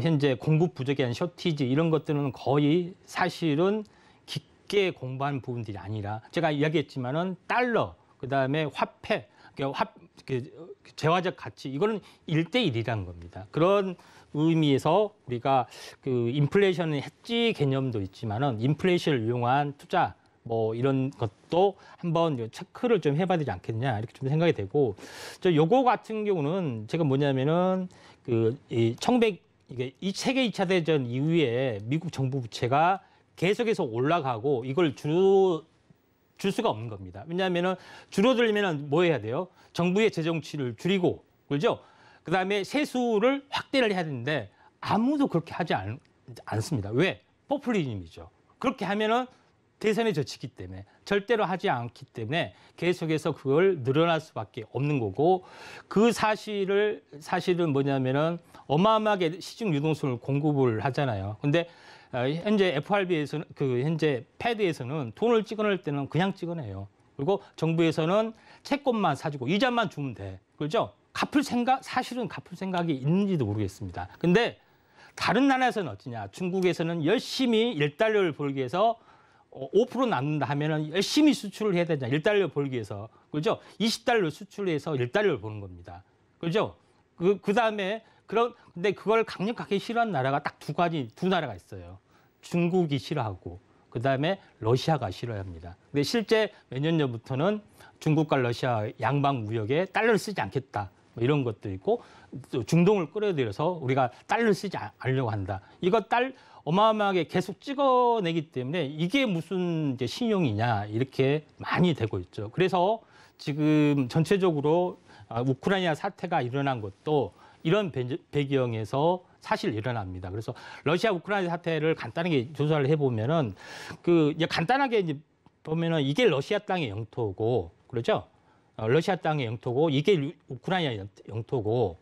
현재 공급 부족에 대한 쇼티지 이런 것들은 거의 사실은 깊게 공부한 부분들이 아니라 제가 이야기했지만은 달러 그다음에 화폐 재화적 가치 이거는 1대1이라는 겁니다. 그런 의미에서 우리가 그 인플레이션의 해지 개념도 있지만은 인플레이션을 이용한 투자 뭐 이런 것도 한번 체크를 좀 해봐야 되지 않겠냐 이렇게 좀 생각이 되고 요거 같은 경우는 제가 뭐냐면은 이게 이 세계 2차 대전 이후에 미국 정부 부채가 계속해서 올라가고 이걸 줄 수가 없는 겁니다. 왜냐하면은 줄어들려면 뭐 해야 돼요? 정부의 재정치를 줄이고 그렇죠? 그다음에 세수를 확대를 해야 되는데 아무도 그렇게 하지 않습니다. 왜? 포퓰리즘이죠. 그렇게 하면은 대선에 져치기 때문에 절대로 하지 않기 때문에 계속해서 그걸 늘어날 수밖에 없는 거고 그 사실은 뭐냐면은 어마어마하게 시중 유동성을 공급을 하잖아요. 근데 현재 FRB에서는 현재 패드에서는 돈을 찍어낼 때는 그냥 찍어내요. 그리고 정부에서는 채권만 사주고 이자만 주면 돼. 그렇죠? 사실은 갚을 생각이 있는지도 모르겠습니다. 근데 다른 나라에서는 어찌냐? 중국에서는 열심히 1달러를 벌기 위해서 5% 남는다 하면은 열심히 수출을 해야 되잖아요. 1달러 벌기 위해서. 그렇죠? 20달러 수출해서 1달러를 버는 겁니다. 그렇죠? 그다음에 근데 그걸 강력하게 싫어하는 나라가 딱 두 나라가 있어요. 중국이 싫어하고 그다음에 러시아가 싫어합니다. 근데 실제 몇 년 전부터는 중국과 러시아 양방 무역에 달러를 쓰지 않겠다. 뭐 이런 것도 있고 또 중동을 끌어들여서 우리가 달러를 쓰지 않으려고 한다. 이거 어마어마하게 계속 찍어내기 때문에 이게 무슨 이제 신용이냐 이렇게 많이 되고 있죠. 그래서 지금 전체적으로 우크라이나 사태가 일어난 것도 이런 배경에서 사실 일어납니다. 그래서 러시아 우크라이나 사태를 간단하게 조사를 해보면은 간단하게 이제 보면은 이게 러시아 땅의 영토고 그렇죠? 러시아 땅의 영토고 이게 우크라이나 영토고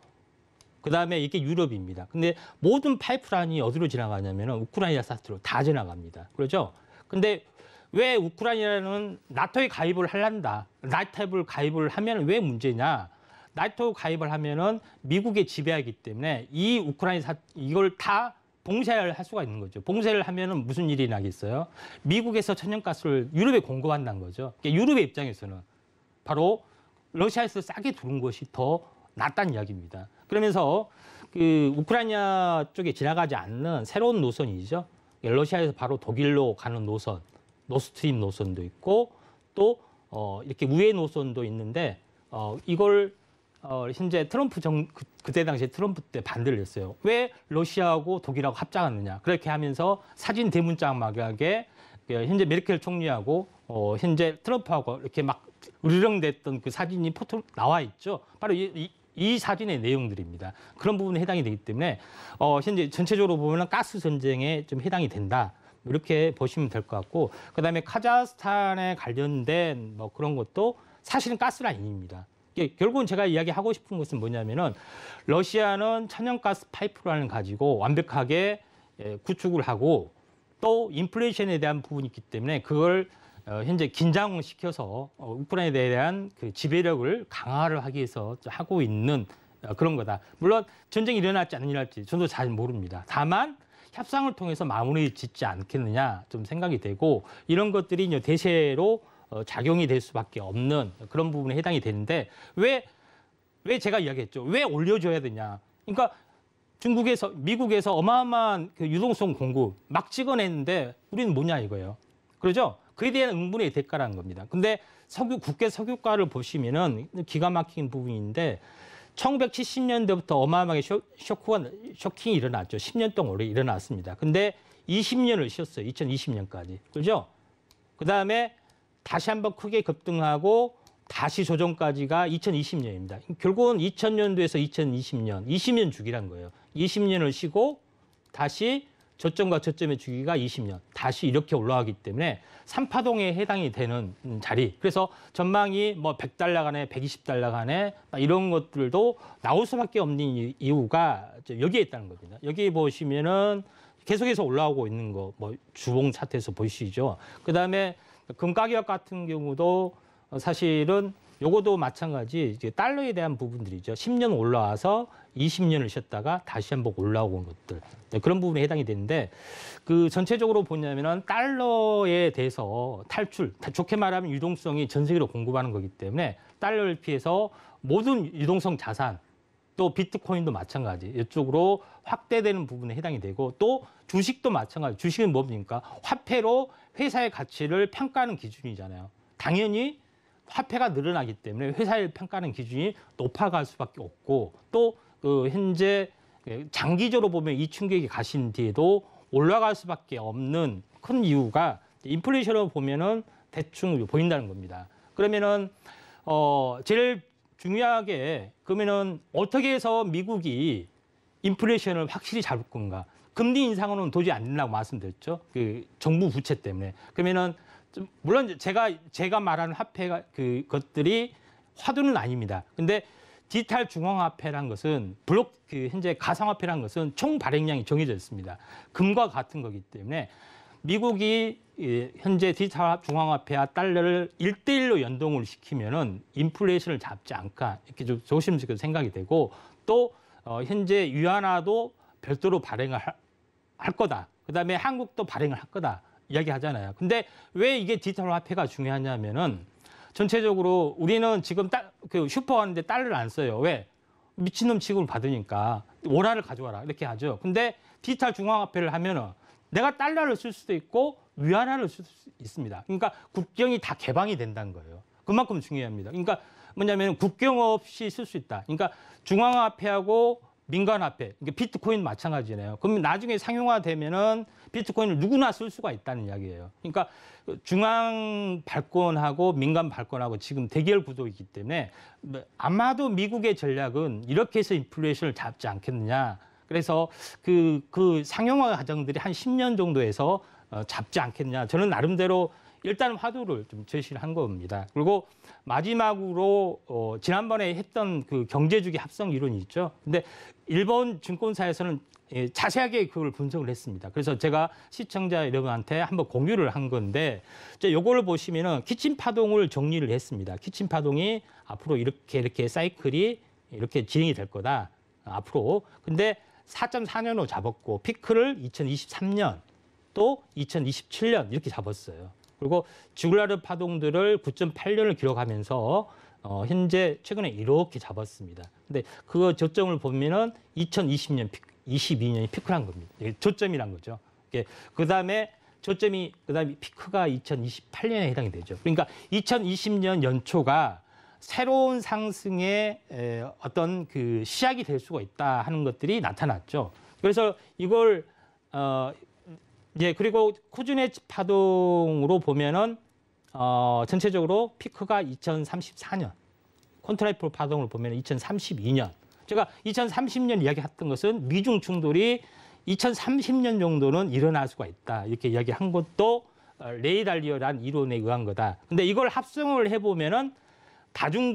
그다음에 이게 유럽입니다. 근데 모든 파이프라인이 어디로 지나가냐면은 우크라이나 사태로 다 지나갑니다. 그렇죠? 근데 왜 우크라이나는 나토에 가입을 하려다. 나토에 가입을 하면 왜 문제냐? 나토 가입을 하면은 미국의 지배하기 때문에 이 우크라이나 이걸 다 봉쇄를 할 수가 있는 거죠. 봉쇄를 하면은 무슨 일이 나겠어요? 미국에서 천연가스를 유럽에 공급한다는 거죠. 그러니까 유럽의 입장에서는 바로 러시아에서 싸게 들어온 것이 더 낫다는 이야기입니다. 그러면서 그 우크라이나 쪽에 지나가지 않는 새로운 노선이죠. 러시아에서 바로 독일로 가는 노선, 노스트림 노선도 있고 또 이렇게 우회 노선도 있는데 이걸 현재 트럼프 그때 당시에 트럼프 때 반대를 했어요. 왜 러시아하고 독일하고 합작하느냐. 그렇게 하면서 사진 대문짝막하게 현재 메르켈 총리하고 현재 트럼프하고 이렇게 막 으르렁댔던 그 사진이 포토 나와 있죠. 바로 이 사진의 내용들입니다. 그런 부분에 해당이 되기 때문에 현재 전체적으로 보면 가스 전쟁에 좀 해당이 된다. 이렇게 보시면 될 것 같고, 그다음에 카자흐스탄에 관련된 뭐 그런 것도 사실은 가스라인입니다. 결국은 제가 이야기하고 싶은 것은 뭐냐면은 러시아는 천연가스 파이프라인을 가지고 완벽하게 구축을 하고 또 인플레이션에 대한 부분이 있기 때문에 그걸 현재 긴장시켜서 우크라이나에 대한 그 지배력을 강화를 하기 위해서 하고 있는 그런 거다. 물론 전쟁이 일어날지 안 일어날지 저도 잘 모릅니다. 다만 협상을 통해서 마무리 짓지 않겠느냐 좀 생각이 되고 이런 것들이 이제 대세로 작용이 될 수밖에 없는 그런 부분에 해당이 되는데 왜 제가 이야기했죠. 왜 올려줘야 되냐. 그러니까 중국에서 미국에서 어마어마한 그 유동성 공급 막 찍어냈는데 우리는 뭐냐 이거예요. 그러죠? 그에 대한 응분의 대가라는 겁니다. 근데 국제 석유가를 보시면은 기가 막힌 부분인데 1970년대부터 어마어마하게 쇼킹이 일어났죠. 10년 동안 오래 일어났습니다. 근데 20년을 쉬었어요. 2020년까지. 그렇죠? 그다음에 다시 한번 크게 급등하고 다시 조정까지가 2020년입니다. 결국은 2000년도에서 2020년, 20년 주기란 거예요. 20년을 쉬고 다시 저점과 저점의 주기가 20년. 다시 이렇게 올라가기 때문에 3파동에 해당이 되는 자리. 그래서 전망이 뭐 100달러 간에 120달러 간에 이런 것들도 나올 수밖에 없는 이유가 여기에 있다는 겁니다. 여기 보시면은 계속해서 올라오고 있는 거, 뭐 주봉 차트에서 보이시죠. 그다음에 금 가격 같은 경우도 사실은 요거도 마찬가지 이제 달러에 대한 부분들이죠. 10년 올라와서 20년을 쉬었다가 다시 한번 올라오는 것들. 네, 그런 부분에 해당이 되는데 그 전체적으로 보냐면은 달러에 대해서 탈출, 좋게 말하면 유동성이 전 세계로 공급하는 거기 때문에 달러를 피해서 모든 유동성 자산 또 비트코인도 마찬가지 이쪽으로 확대되는 부분에 해당이 되고 또 주식도 마찬가지. 주식은 뭡니까? 화폐로 회사의 가치를 평가하는 기준이잖아요. 당연히 화폐가 늘어나기 때문에 회사를 평가하는 기준이 높아갈 수밖에 없고 또 그 현재 장기적으로 보면 이 충격이 가신 뒤에도 올라갈 수밖에 없는 큰 이유가 인플레이션으로 보면은 대충 보인다는 겁니다. 그러면은 제일 중요하게 그러면은 어떻게 해서 미국이 인플레이션을 확실히 잡을 건가? 금리 인상으로는 도저히 안 된다고 말씀드렸죠. 그 정부 부채 때문에. 그러면은 물론 제가 말하는 화폐가 그것들이 화두는 아닙니다. 근데 디지털 중앙화폐란 것은 현재 가상화폐란 것은 총 발행량이 정해져 있습니다. 금과 같은 거기 때문에 미국이 현재 디지털 중앙화폐와 달러를 1대1로 연동을 시키면은 인플레이션을 잡지 않을까 이렇게 좀 조심스럽게 생각이 되고 또 현재 위안화도 별도로 발행을 할 거다. 그다음에 한국도 발행을 할 거다. 이야기하잖아요. 근데 왜 이게 디지털 화폐가 중요하냐면은 전체적으로 우리는 지금 그 슈퍼 가는데 달러를 안 써요. 왜? 미친놈 취급을 받으니까 원화를 가져와라 이렇게 하죠. 근데 디지털 중앙화폐를 하면은 내가 달러를 쓸 수도 있고 위안화를 쓸 수 있습니다. 그러니까 국경이 다 개방이 된다는 거예요. 그만큼 중요합니다. 그러니까 뭐냐면 국경 없이 쓸 수 있다. 그러니까 중앙화폐하고 민간화폐, 그러니까 비트코인 마찬가지잖아요. 그러면 나중에 상용화되면은 비트코인을 누구나 쓸 수가 있다는 이야기예요. 그러니까 중앙 발권하고 민간 발권하고 지금 대결 구도이기 때문에 아마도 미국의 전략은 이렇게 해서 인플레이션을 잡지 않겠느냐. 그래서 그 상용화 과정들이 한 10년 정도에서 잡지 않겠느냐. 저는 나름대로 일단 화두를 좀 제시를 한 겁니다. 그리고 마지막으로 지난번에 했던 그 경제주기 합성 이론이 있죠. 근데 일본 증권사에서는 자세하게 그걸 분석을 했습니다. 그래서 제가 시청자 여러분한테 한번 공유를 한 건데, 요거를 보시면은 키친 파동을 정리를 했습니다. 키친 파동이 앞으로 이렇게 사이클이 이렇게 진행이 될 거다. 앞으로. 근데 4.4년으로 잡았고, 피크를 2023년 또 2027년 이렇게 잡았어요. 그리고 주글라르 파동들을 9.8년을 기록하면서 현재 최근에 이렇게 잡았습니다. 근데 그 저점을 보면은 2020년, 22년이 피크란 겁니다. 저점이란 거죠. 그다음에 피크가 2028년에 해당이 되죠. 그러니까 2020년 연초가 새로운 상승의 어떤 그 시작이 될 수가 있다 하는 것들이 나타났죠. 그래서 이걸 그리고 코즈네 파동으로 보면은 전체적으로 피크가 2034년, 콘트라이플 파동으로 보면 2032년. 제가 2030년 이야기했던 것은 미중 충돌이 2030년 정도는 일어날 수가 있다. 이렇게 이야기한 것도 레이 달리어란 이론에 의한 거다. 근데 이걸 합성을 해보면은 다중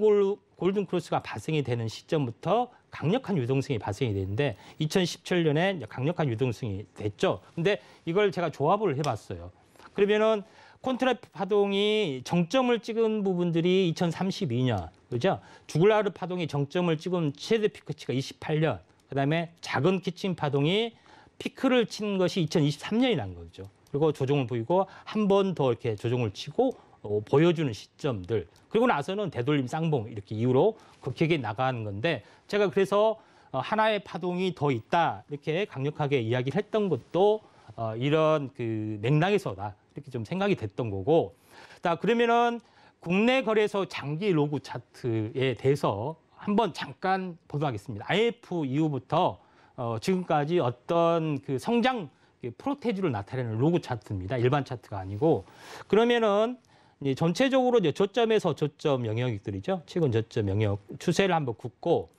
골든 크로스가 발생이 되는 시점부터 강력한 유동성이 발생이 되는데 2017년에 강력한 유동성이 됐죠. 근데 이걸 제가 조합을 해봤어요. 그러면은 콘트라이프 파동이 정점을 찍은 부분들이 2032년, 그죠? 주글라르 파동이 정점을 찍은 최대 피크치가 28년, 그다음에 작은 키친 파동이 피크를 친 것이 2023년이라는 거죠. 그리고 조정을 보이고 한 번 더 이렇게 조정을 치고 보여주는 시점들. 그리고 나서는 되돌림 쌍봉 이렇게 이후로 극하게 나가는 건데, 제가 그래서 하나의 파동이 더 있다 이렇게 강력하게 이야기를 했던 것도 이런 그 맥락에서다 이렇게 좀 생각이 됐던 거고. 자, 그러면은 국내 거래소 장기 로그 차트에 대해서 한번 잠깐 보도록 하겠습니다. IMF 이후부터 지금까지 어떤 그 성장 프로테이지를 나타내는 로그 차트입니다. 일반 차트가 아니고. 그러면은 전체적으로 이제 저점에서 저점 영역들이죠. 최근 저점 영역 추세를 한번 긋고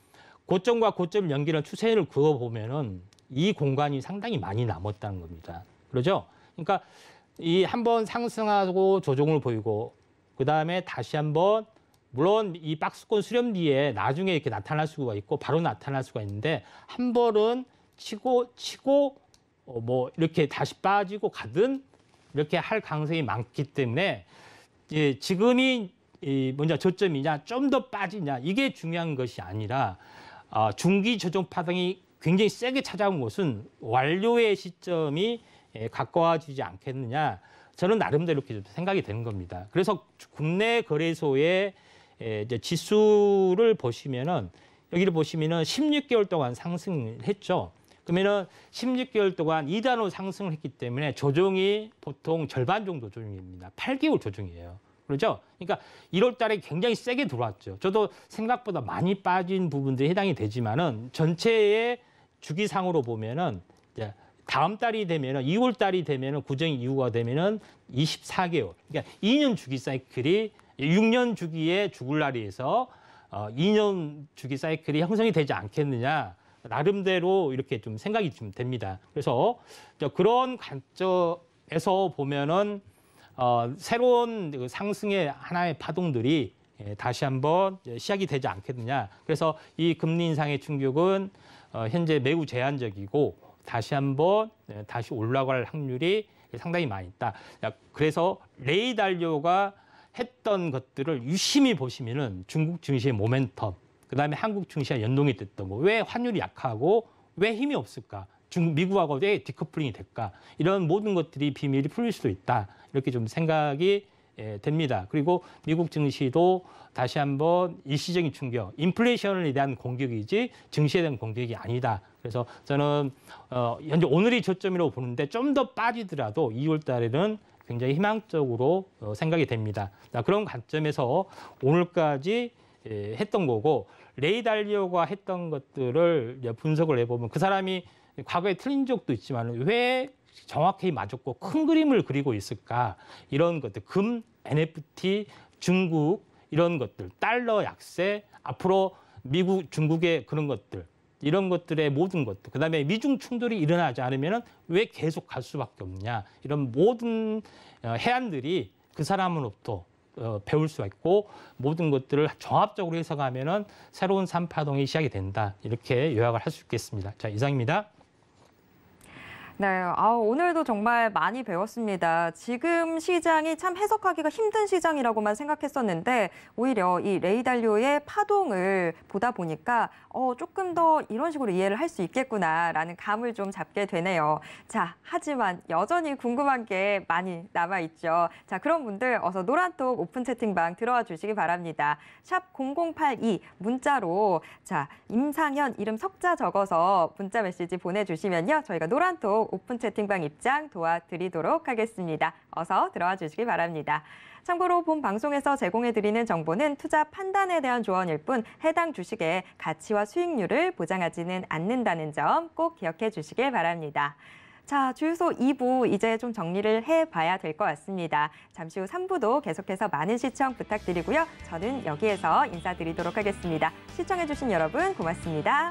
고점과 고점 연기는 추세를 그어보면은 이 공간이 상당히 많이 남았다는 겁니다. 그러죠? 그러니까 이 한번 상승하고 조정을 보이고 그 다음에 다시 한번 물론 이 박스권 수렴 뒤에 나중에 이렇게 나타날 수가 있고 바로 나타날 수가 있는데 한 번은 치고 뭐 이렇게 다시 빠지고 가든 이렇게 할 가능성이 많기 때문에 지금이 먼저 저점이냐 좀 더 빠지냐 이게 중요한 것이 아니라 중기 조정 파동이 굉장히 세게 찾아온 것은 완료의 시점이 가까워지지 않겠느냐 저는 나름대로 이렇게 생각이 되는 겁니다. 그래서 국내 거래소의 이제 지수를 보시면은 여기를 보시면은 16개월 동안 상승했죠. 그러면은 16개월 동안 2단으로 상승을 했기 때문에 조정이 보통 절반 정도 조정입니다. 8개월 조정이에요. 그렇죠? 그러니까 1월 달에 굉장히 세게 들어왔죠. 저도 생각보다 많이 빠진 부분들이 해당이 되지만은 전체의 주기상으로 보면은 이제 다음 달이 되면은 2월 달이 되면은 구정 이후가 되면은 24개월. 그러니까 2년 주기 사이클이 6년 주기의 주글라리에서 2년 주기 사이클이 형성이 되지 않겠느냐. 나름대로 이렇게 좀 생각이 좀 됩니다. 그래서 그런 관점에서 보면은 새로운 상승의 하나의 파동들이 다시 한번 시작이 되지 않겠느냐. 그래서 이 금리 인상의 충격은 현재 매우 제한적이고 다시 한번 다시 올라갈 확률이 상당히 많이 있다. 그래서 레이 달리오가 했던 것들을 유심히 보시면은 중국 증시의 모멘텀, 그다음에 한국 증시와 연동이 됐던 거. 왜 환율이 약하고 왜 힘이 없을까? 미국하고 왜 디커플링이 될까? 이런 모든 것들이 비밀이 풀릴 수도 있다. 이렇게 좀 생각이 됩니다. 그리고 미국 증시도 다시 한번 일시적인 충격, 인플레이션에 대한 공격이지 증시에 대한 공격이 아니다. 그래서 저는 현재 오늘이 저점이라고 보는데 좀 더 빠지더라도 2월 달에는 굉장히 희망적으로 생각이 됩니다. 그런 관점에서 오늘까지 했던 거고, 레이 달리오가 했던 것들을 분석을 해보면 그 사람이 과거에 틀린 적도 있지만 왜 정확히 맞았고 큰 그림을 그리고 있을까? 이런 것들, 금, NFT, 중국 이런 것들, 달러 약세, 앞으로 미국, 중국의 그런 것들, 이런 것들의 모든 것들, 그다음에 미중 충돌이 일어나지 않으면 왜 계속 갈 수밖에 없냐? 이런 모든 해안들이 그 사람으로부터 배울 수가 있고 모든 것들을 종합적으로 해석하면은 새로운 3파동이 시작이 된다. 이렇게 요약을 할 수 있겠습니다. 자, 이상입니다. 네, 오늘도 정말 많이 배웠습니다. 지금 시장이 참 해석하기가 힘든 시장이라고만 생각했었는데 오히려 이 레이 달리오의 파동을 보다 보니까 조금 더 이런 식으로 이해를 할 수 있겠구나라는 감을 좀 잡게 되네요. 자, 하지만 여전히 궁금한 게 많이 남아있죠. 자, 그런 분들 어서 노란톡 오픈 채팅방 들어와 주시기 바랍니다. 샵 0082 문자로 자, 임상현 이름 석자 적어서 문자 메시지 보내주시면요. 저희가 노란톡 오픈 채팅방 입장 도와드리도록 하겠습니다. 어서 들어와 주시기 바랍니다. 참고로 본 방송에서 제공해드리는 정보는 투자 판단에 대한 조언일 뿐 해당 주식의 가치와 수익률을 보장하지는 않는다는 점 꼭 기억해 주시길 바랍니다. 자, 주유소 2부 이제 좀 정리를 해봐야 될 것 같습니다. 잠시 후 3부도 계속해서 많은 시청 부탁드리고요. 저는 여기에서 인사드리도록 하겠습니다. 시청해주신 여러분 고맙습니다.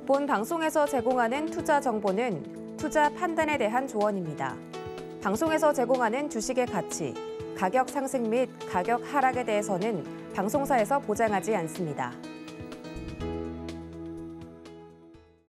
본 방송에서 제공하는 투자 정보는 투자 판단에 대한 조언입니다. 방송에서 제공하는 주식의 가치, 가격 상승 및 가격 하락에 대해서는 방송사에서 보장하지 않습니다.